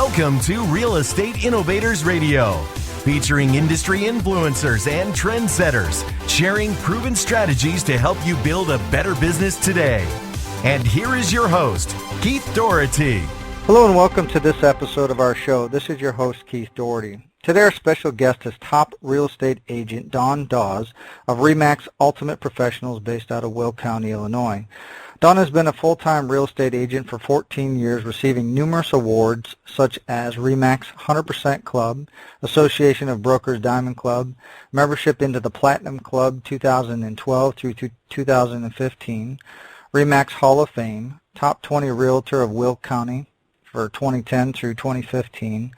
Welcome to Real Estate Innovators Radio, featuring industry influencers and trendsetters, sharing proven strategies to help you build a better business today. And here is your host, Keith Doherty. Hello and welcome to this episode of our show. This is your host, Keith Doherty. Today our special guest is top real estate agent dawn-dause of RE/MAX Ultimate Professionals based out of Will County, Illinois. Dawn has been a full-time real estate agent for 14 years, receiving numerous awards such as RE/MAX 100% Club, Association of Brokers Diamond Club, membership into the Platinum Club 2012 through 2015, RE/MAX Hall of Fame, Top 20 Realtor of Will County for 2010 through 2015,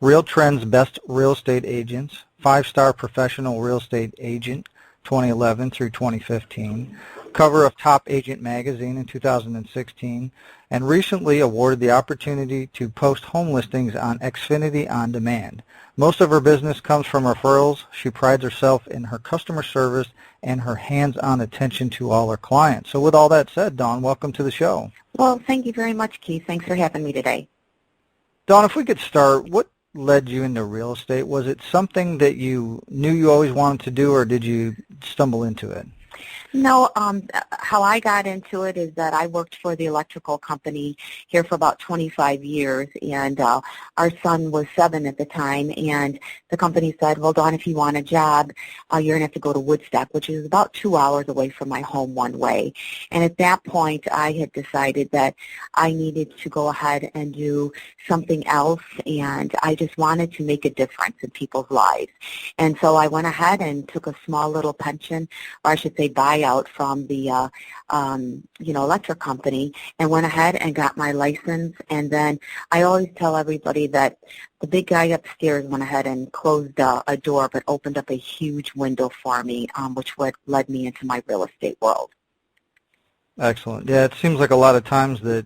Real Trends Best Real Estate Agents, 5-Star Professional Real Estate Agent 2011 through 2015, cover of Top Agent Magazine in 2016, and recently awarded the opportunity to post home listings on Xfinity On Demand. Most of her business comes from referrals. She prides herself in her customer service and her hands-on attention to all her clients. So with all that said, Dawn, welcome to the show. Well, thank you very much, Keith. Thanks for having me today. Dawn, if we could start, what led you into real estate? Was it something that you knew you always wanted to do, or did you stumble into it? No, how I got into it is that I worked for the electrical company here for about 25 years, and our son was 7 at the time, and the company said, well, Dawn, if you want a job, you're going to have to go to Woodstock, which is about 2 hours away from my home one way. And at that point, I had decided that I needed to go ahead and do something else, and I just wanted to make a difference in people's lives. And so I went ahead and took a small little pension, or I should say buyout from the electric company, and went ahead and got my license. And then I always tell everybody that the big guy upstairs went ahead and closed a door but opened up a huge window for me, which led me into my real estate world. Excellent. Yeah, it seems like a lot of times that,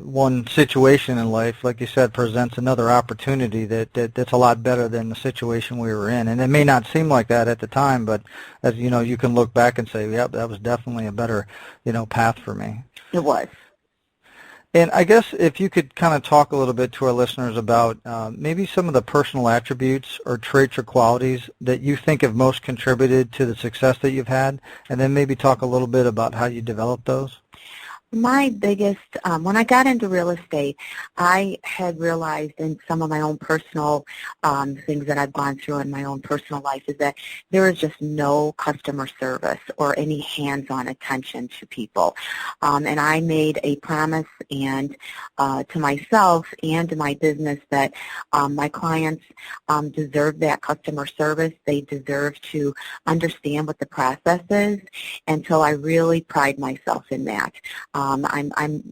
one situation in life, like you said, presents another opportunity that's a lot better than the situation we were in. And it may not seem like that at the time, but as you know, you can look back and say, yep, that was definitely a better, path for me. It was. And I guess if you could kind of talk a little bit to our listeners about maybe some of the personal attributes or traits or qualities that you think have most contributed to the success that you've had, and then maybe talk a little bit about how you developed those. My biggest, when I got into real estate, I had realized in some of my own personal things that I've gone through in my own personal life is that there is just no customer service or any hands-on attention to people. And I made a promise and to myself and to my business that my clients deserve that customer service. They deserve to understand what the process is, and so I really pride myself in that. I'm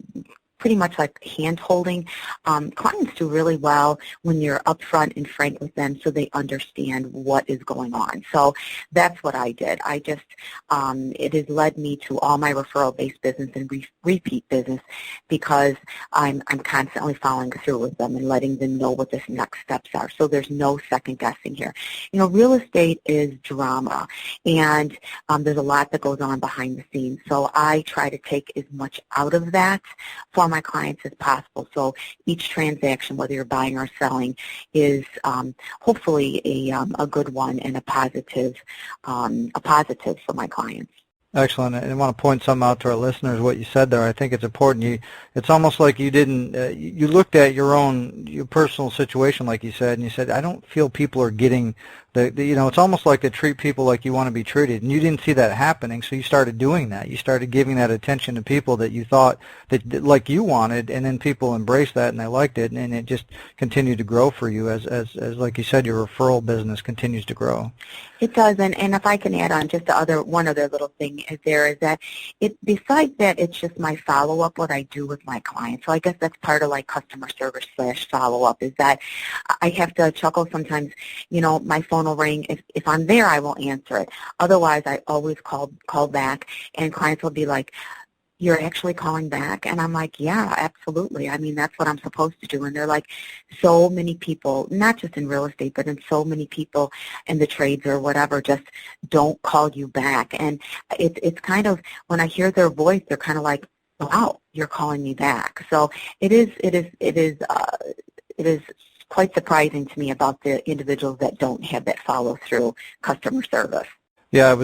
pretty much like hand-holding. Clients do really well when you're upfront and frank with them so they understand what is going on. So that's what I did. I just, it has led me to all my referral-based business and repeat business because I'm constantly following through with them and letting them know what the next steps are. So there's no second guessing here. Real estate is drama, and there's a lot that goes on behind the scenes. So I try to take as much out of that for my clients as possible. So each transaction, whether you're buying or selling, is hopefully a good one and a positive for my clients. Excellent. And I want to point something out to our listeners, what you said there. I think it's important. It's almost like you didn't, you looked at your personal situation, like you said, and you said, I don't feel people are getting it's almost like to treat people like you want to be treated. And you didn't see that happening, so you started doing that. You started giving that attention to people that you thought that like you wanted, and then people embraced that and they liked it, and it just continued to grow for you as like you said, your referral business continues to grow. It does, and if I can add on just one other little thing is that besides that, it's just my follow-up, what I do with my clients. So I guess that's part of like customer service / follow-up is that I have to chuckle sometimes. My phone will ring. If I'm there, I will answer it. Otherwise, I always call back, and clients will be like, you're actually calling back? And I'm like, yeah, absolutely. I mean, that's what I'm supposed to do. And they're like, so many people, not just in real estate, but in so many people in the trades or whatever, just don't call you back. And it's kind of, when I hear their voice, they're kind of like, wow, you're calling me back. So it is is quite surprising to me about the individuals that don't have that follow-through customer service. Yeah, it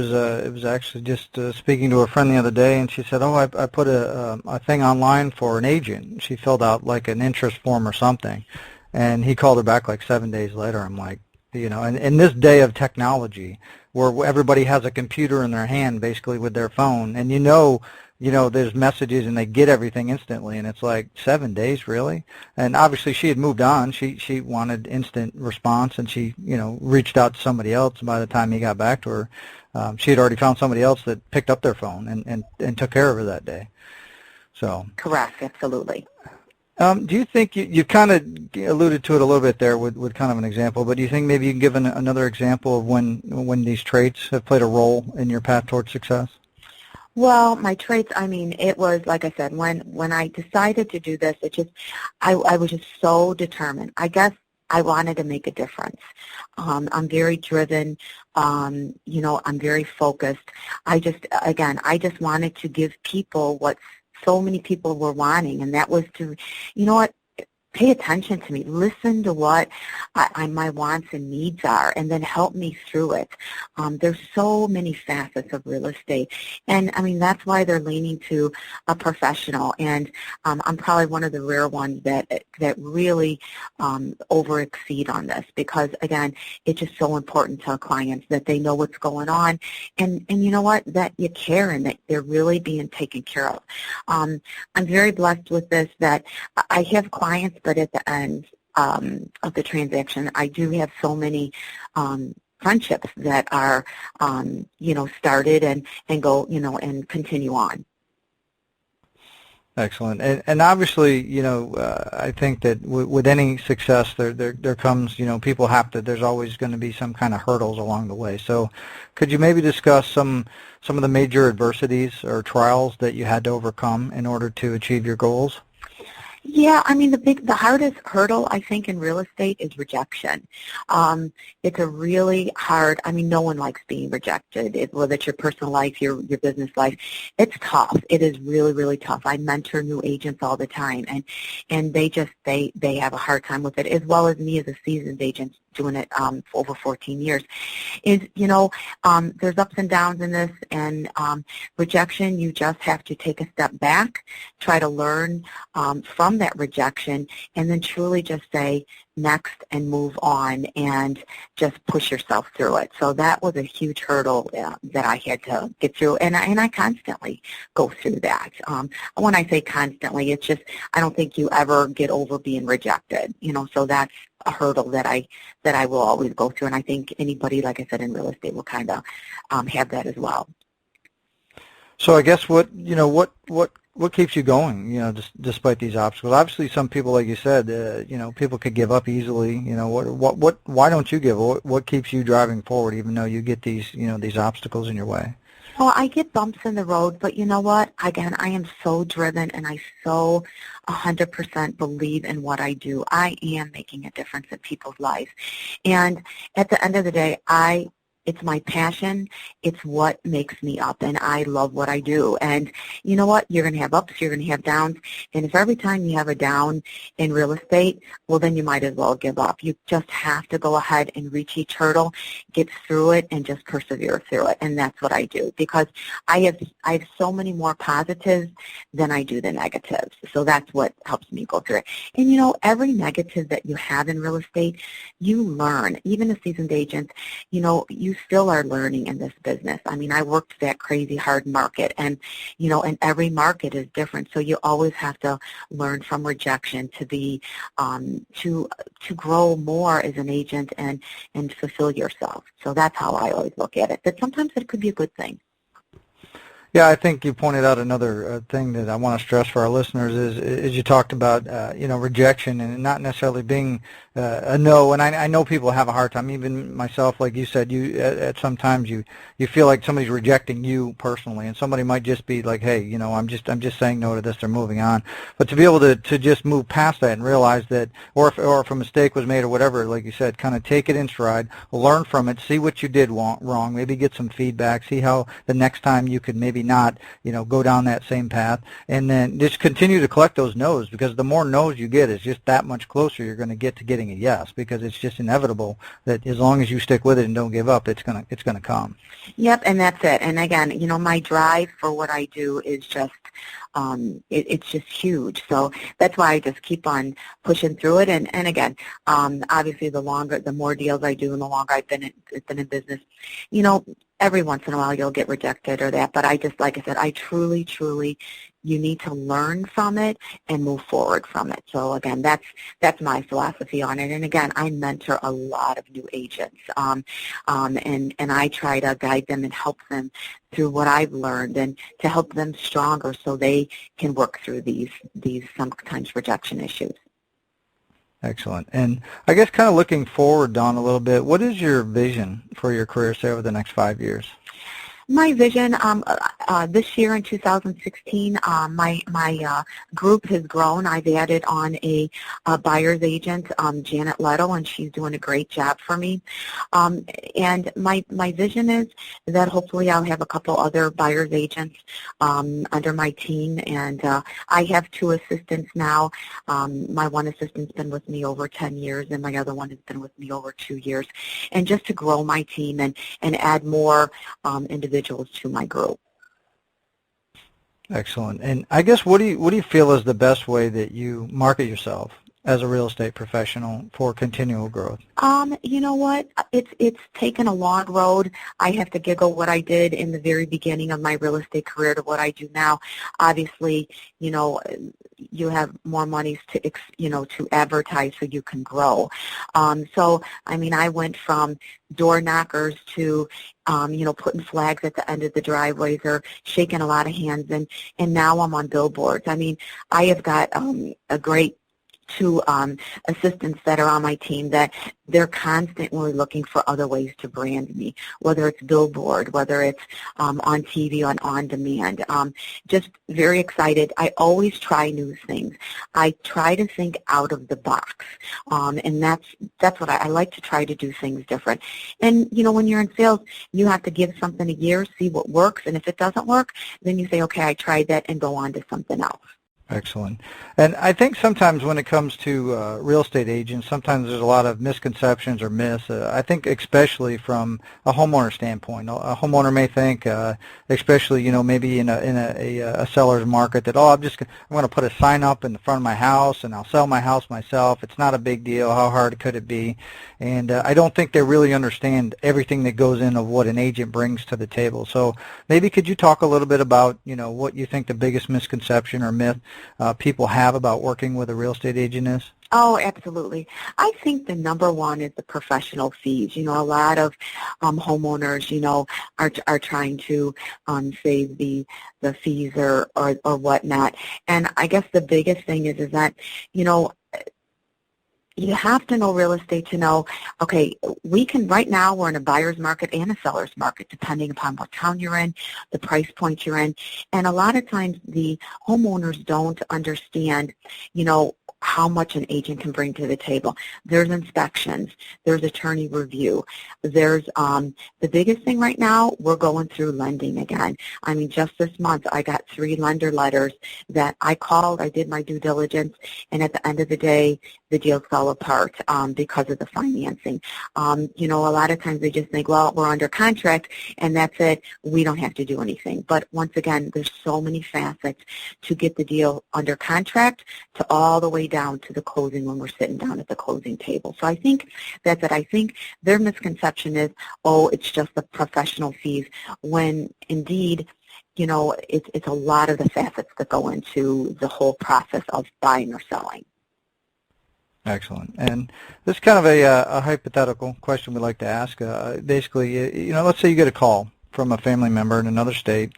was actually just speaking to a friend the other day, and she said, "Oh, I put a thing online for an agent." She filled out like an interest form or something, and he called her back like 7 days later. I'm like, and in this day of technology, where everybody has a computer in their hand, basically with their phone, and there's messages and they get everything instantly, and it's like 7 days, really? And obviously she had moved on. She wanted instant response, and she reached out to somebody else. And by the time he got back to her, she had already found somebody else that picked up their phone and took care of her that day. So correct, absolutely. Do you think you kind of alluded to it a little bit there with kind of an example, but do you think maybe you can give another example of when these traits have played a role in your path towards success? Well, my traits, it was, like I said, when I decided to do this, I was just so determined. I guess I wanted to make a difference. I'm very driven. I'm very focused. I just wanted to give people what so many people were wanting, and that was to, pay attention to me, listen to what my wants and needs are, and then help me through it. There's so many facets of real estate, and that's why they're leaning to a professional, and I'm probably one of the rare ones that really over-exceed on this, because again, it's just so important to clients that they know what's going on, and you know what, that you care and that they're really being taken care of. I'm very blessed with this, that I have clients, but at the end of the transaction, I do have so many friendships that are, started and go, and continue on. Excellent. And obviously, I think that with any success, there comes, people there's always going to be some kind of hurdles along the way. So could you maybe discuss some of the major adversities or trials that you had to overcome in order to achieve your goals? Yeah, the hardest hurdle, I think, in real estate is rejection. It's a really hard, no one likes being rejected, whether it's your personal life, your business life. It's tough. It is really, really tough. I mentor new agents all the time, and they have a hard time with it, as well as me as a seasoned agent doing it for over 14 years. There's ups and downs in this, and rejection, you just have to take a step back, try to learn from that rejection, and then truly just say next and move on and just push yourself through it. So that was a huge hurdle that I had to get through, and I constantly go through that. When I say constantly, it's just I don't think you ever get over being rejected, so that's a hurdle that I will always go through, and I think anybody, like I said, in real estate will kind of have that as well. So I guess what keeps you going, despite these obstacles? Obviously, some people, like you said, people could give up easily. Why don't you give? What keeps you driving forward, even though you get these obstacles in your way? Well, I get bumps in the road, but you know what? Again, I am so driven, and I so 100% believe in what I do. I am making a difference in people's lives, and at the end of the day, it's my passion. It's what makes me up, and I love what I do. And you know what? You're going to have ups, you're going to have downs, and if every time you have a down in real estate, well, then you might as well give up. You just have to go ahead and reach each hurdle, get through it, and just persevere through it, and that's what I do, because I have so many more positives than I do the negatives, so that's what helps me go through it. And every negative that you have in real estate, you learn. Even a seasoned agent, you still are learning in this business. I worked that crazy hard market, and and every market is different. So you always have to learn from rejection to be to grow more as an agent and fulfill yourself. So that's how I always look at it. But sometimes it could be a good thing. Yeah, I think you pointed out another thing that I want to stress for our listeners is you talked about rejection and not necessarily being a no. And I know people have a hard time, even myself, like you said. At sometimes you feel like somebody's rejecting you personally, and somebody might just be like, hey, I'm just saying no to this. They're moving on. But to be able to just move past that and realize that, or if a mistake was made or whatever, like you said, kind of take it in stride, learn from it, see what you did wrong, maybe get some feedback, see how the next time you could maybe maybe not, go down that same path, and then just continue to collect those no's, because the more no's you get, it's just that much closer you're going to get to getting a yes, because it's just inevitable that as long as you stick with it and don't give up, it's gonna come. Yep, and that's it. And again, my drive for what I do is just, it's just huge. So that's why I just keep on pushing through it. And again, obviously the more deals I do and the longer I've been in business, every once in a while you'll get rejected or that. But I just, like I said, I truly, you need to learn from it and move forward from it. So again, that's my philosophy on it. And again, I mentor a lot of new agents, and I try to guide them and help them through what I've learned and to help them stronger so they can work through these sometimes rejection issues. Excellent. And I guess kind of looking forward, Dawn, a little bit, what is your vision for your career, say, over the next 5 years? My vision, this year in 2016, my group has grown. I've added on a buyer's agent, Janet Leto, and she's doing a great job for me. And my vision is that hopefully I'll have a couple other buyer's agents under my team. And I have 2 assistants now. My one assistant's been with me over 10 years, and my other one has been with me over 2 years. And just to grow my team and add more individuals to my group. Excellent. And I guess what do you feel is the best way that you market yourself as a real estate professional for continual growth? You know what? It's taken a long road. I have to giggle what I did in the very beginning of my real estate career to what I do now. Obviously, you have more monies to advertise so you can grow. So, I went from door knockers to, putting flags at the end of the driveways or shaking a lot of hands, and now I'm on billboards. I have got a great 2 assistants that are on my team that they're constantly looking for other ways to brand me, whether it's billboard, whether it's on TV, on demand. Just very excited. I always try new things. I try to think out of the box, and that's what I like to try to do things different. And, when you're in sales, you have to give something a year, see what works, and if it doesn't work, then you say, okay, I tried that, and go on to something else. Excellent. And I think sometimes when it comes to real estate agents, sometimes there's a lot of misconceptions or myths. I think especially from a homeowner standpoint. A homeowner may think, especially, maybe in a seller's market, that, I'm going to put a sign up in the front of my house and I'll sell my house myself. It's not a big deal. How hard could it be? And I don't think they really understand everything that goes in of what an agent brings to the table. So maybe could you talk a little bit about, what you think the biggest misconception or myth people have about working with a real estate agent is? Oh, absolutely. I think the number one is the professional fees. A lot of homeowners, are trying to save the fees or whatnot. And I guess the biggest thing is that, you have to know real estate to know, okay, right now we're in a buyer's market and a seller's market, depending upon what town you're in, the price point you're in. And a lot of times the homeowners don't understand, how much an agent can bring to the table. There's inspections. There's attorney review. There's the biggest thing right now, we're going through lending again. Just this month I got 3 lender letters that I called, I did my due diligence, and at the end of the day, the deals fell apart because of the financing. A lot of times they just think, well, we're under contract and that's it. We don't have to do anything. But once again, there's so many facets to get the deal under contract to all the way down to the closing when we're sitting down at the closing table. So I think that's it. I think their misconception is, it's just the professional fees, when indeed, it's a lot of the facets that go into the whole process of buying or selling. Excellent. And this is kind of a hypothetical question we like to ask. Basically, let's say you get a call from a family member in another state,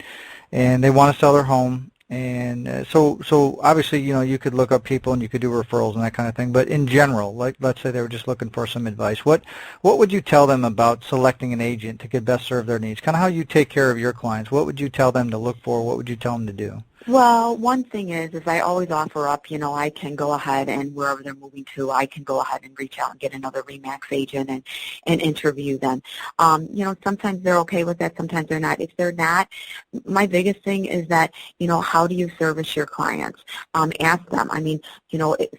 and they want to sell their home. And so obviously, you could look up people and you could do referrals and that kind of thing. But in general, let's say they were just looking for some advice. What would you tell them about selecting an agent to best serve their needs? Kind of how you take care of your clients. What would you tell them to look for? What would you tell them to do? Well, one thing is I always offer up, I can go ahead and wherever they're moving to, I can go ahead and reach out and get another RE/MAX agent and interview them. Sometimes they're okay with that, sometimes they're not. If they're not, my biggest thing is that, how do you service your clients? Ask them. I mean,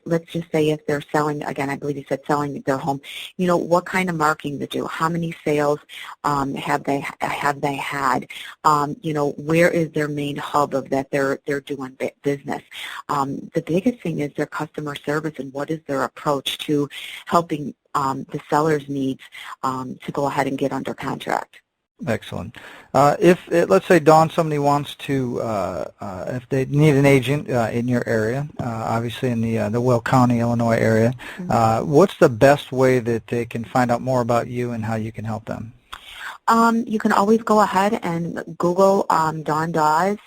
let's just say if they're selling, again, I believe you said selling their home, what kind of marketing to do? How many sales have they had? Where is their main hub of that they're doing business? The biggest thing is their customer service and what is their approach to helping the seller's needs to go ahead and get under contract. Excellent. Let's say, Dawn, somebody wants to, if they need an agent in your area, obviously in the Will County, Illinois area, what's the best way that they can find out more about you and how you can help them? You can always go ahead and Google dawn-dause,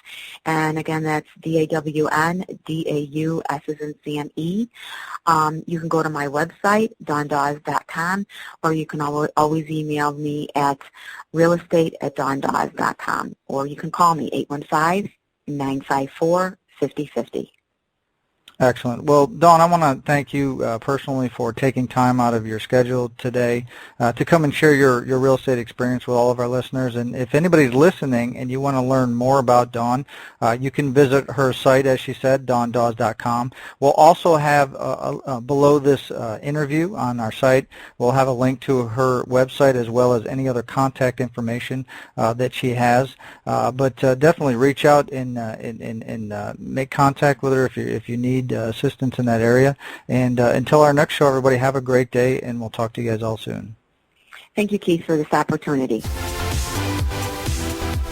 and again, that's DAWN-DAUS as in CME. You can go to my website, dawn-dause.com, or you can always email me at realestate@dawn-dause.com, or you can call me 815-954-5050. Excellent. Well, Dawn, I want to thank you personally for taking time out of your schedule today to come and share your real estate experience with all of our listeners. And if anybody's listening and you want to learn more about Dawn, you can visit her site, as she said, dawn-dause.com. We'll also have below this interview on our site, we'll have a link to her website as well as any other contact information that she has. But definitely reach out and make contact with her if you need assistance in that area. And until our next show, everybody have a great day, and we'll talk to you guys all soon. Thank you, Keith, for this opportunity.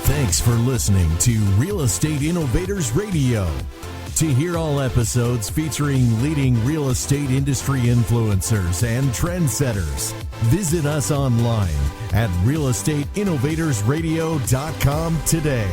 Thanks for listening to Real Estate Innovators Radio. To hear all episodes featuring leading real estate industry influencers and trendsetters, visit us online at realestateinnovatorsradio.com today.